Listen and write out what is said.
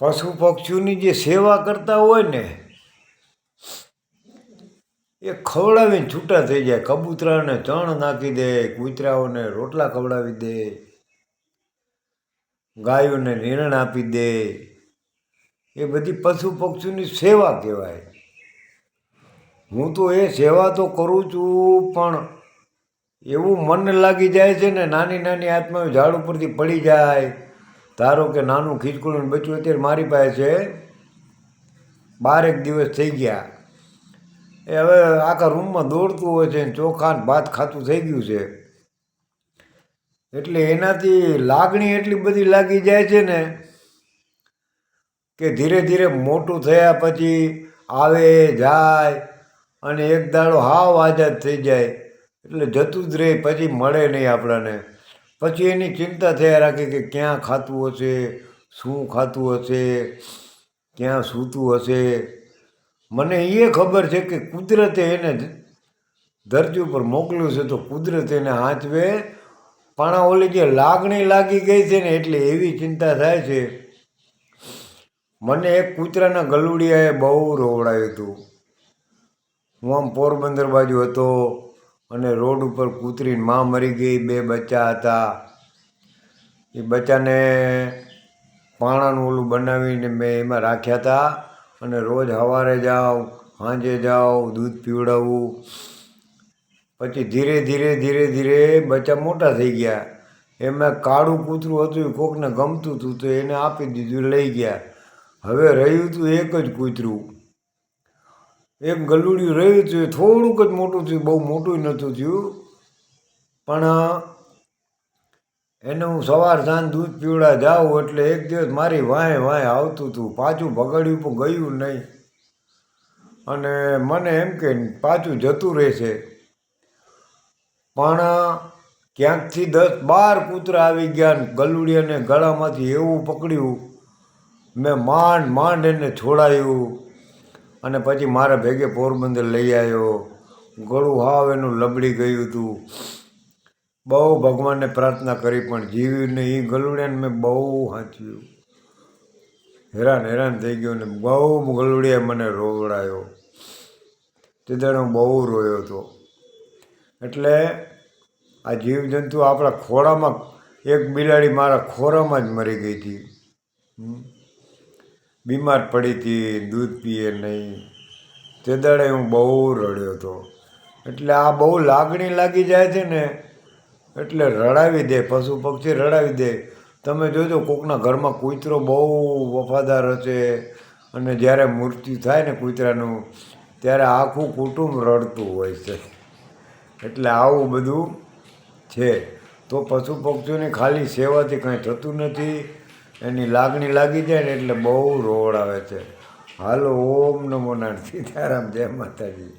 પશુ પક્ષીઓની જે સેવા કરતા હોય ને એ ખવડાવીને છૂટા થઈ જાય. કબૂતરાને ચણ નાખી દે, કૂતરાઓને રોટલા ખવડાવી દે, ગાયોને નિરણ આપી દે. એ બધી પશુ પક્ષીઓની સેવા કહેવાય. હું તો એ સેવા તો કરું છું, પણ એવું મન લાગી જાય છે ને, નાની નાની આત્માઓ ઝાડ ઉપરથી પડી જાય. ધારો કે નાનું ખીચકુનું બચ્ચું અત્યારે મારી પાસે છે, 12 દિવસ થઈ ગયા. એ હવે આખા રૂમમાં દોડતું હોય છે, ચોખા ભાત ખાતું થઈ ગયું છે. એટલે એનાથી લાગણી એટલી બધી લાગી જાય છે ને કે ધીરે ધીરે મોટું થયા પછી આવે જાય અને એક દાડો હાવ આઝાદ થઈ જાય. એટલે જતું જ રહે, પછી મળે નહીં આપણને. પછી એની ચિંતા થયા રાખે કે ક્યાં ખાતું હશે, શું ખાતું હશે, ક્યાં સૂતું હશે. મને એ ખબર છે કે કુદરતે એને ધરતી ઉપર મોકલ્યું છે, તો કુદરત એને હાંચવે. પણ ઓલી જે લાગણી લાગી ગઈ છે ને, એટલે એવી ચિંતા થાય છે. મને એક કૂતરાના ગલુડિયાએ બહુ રોવડાવ્યું હતું. હું આમ પોરબંદર બાજુ હતો અને રોડ ઉપર કૂતરીની માં મરી ગઈ, 2 બચ્ચા હતા. એ બચ્ચાને પાણાનું ઓલું બનાવીને મેં એમાં રાખ્યા હતા અને રોજ સવારે જાઉં, સાંજે જાઉં, દૂધ પીવડાવું. પછી ધીરે ધીરે ધીરે ધીરે બચ્ચા મોટા થઈ ગયા. એમાં કાળું કૂતરું હતું, એ કોકને ગમતું હતું તો એને આપી દીધું, લઈ ગયા. હવે રહ્યું હતું એક જ કૂતરું, એક ગલુડિયું રહ્યું હતું. એ થોડુંક જ મોટું થયું, બહુ મોટું નહોતું થયું. પણ એને હું સવાર સાંજ દૂધ પીવડા જાઉં એટલે એક દિવસ મારી વાંય વાંય આવતું હતું. પાછું ભગાડ્યું પણ ગયું નહીં. અને મને એમ કે પાછું જતું રહેશે. પણ ક્યાંકથી 10-12 કૂતરા આવી ગયા ને ગલુડિયાને ગળામાંથી એવું પકડ્યું, મેં માંડ માંડ એને છોડાયું અને પછી મારા ભેગે પોરબંદર લઈ આવ્યો. ગળું હાવ એનું લબડી ગયું હતું. બહુ ભગવાનને પ્રાર્થના કરી પણ જીવ્યું નહીં. એ ગલુડિયાને મેં બહુ સાચવ્યું. હેરાન થઈ ગયો ને બહુ ગલુડિયાએ મને રોવડાયો. તે દાડે હું બહુ રોયો હતો. એટલે આ જીવજંતુ આપણા ખોળામાં, એક બિલાડી મારા ખોરામાં જ મરી ગઈ હતી. બીમાર પડી હતી, દૂધ પીએ નહીં. તે દાડે હું બહુ રડ્યો હતો. એટલે આ બહુ લાગણી લાગી જાય છે ને, એટલે રડાવી દે, પશુ પક્ષી રડાવી દે. તમે જોજો કોકના ઘરમાં કૂતરો બહુ વફાદાર હશે અને જ્યારે મૃત્યુ થાય ને કૂતરાનું, ત્યારે આખું કુટુંબ રડતું હોય છે. એટલે આવું બધું છે. તો પશુ પક્ષીઓની ખાલી સેવાથી કંઈ થતું નથી. એની લાગણી લાગી જાય ને એટલે બહુ રોવડાવે છે. હાલો, ઓમ નમો નારાયણ, સીતારામ, જય માતાજી.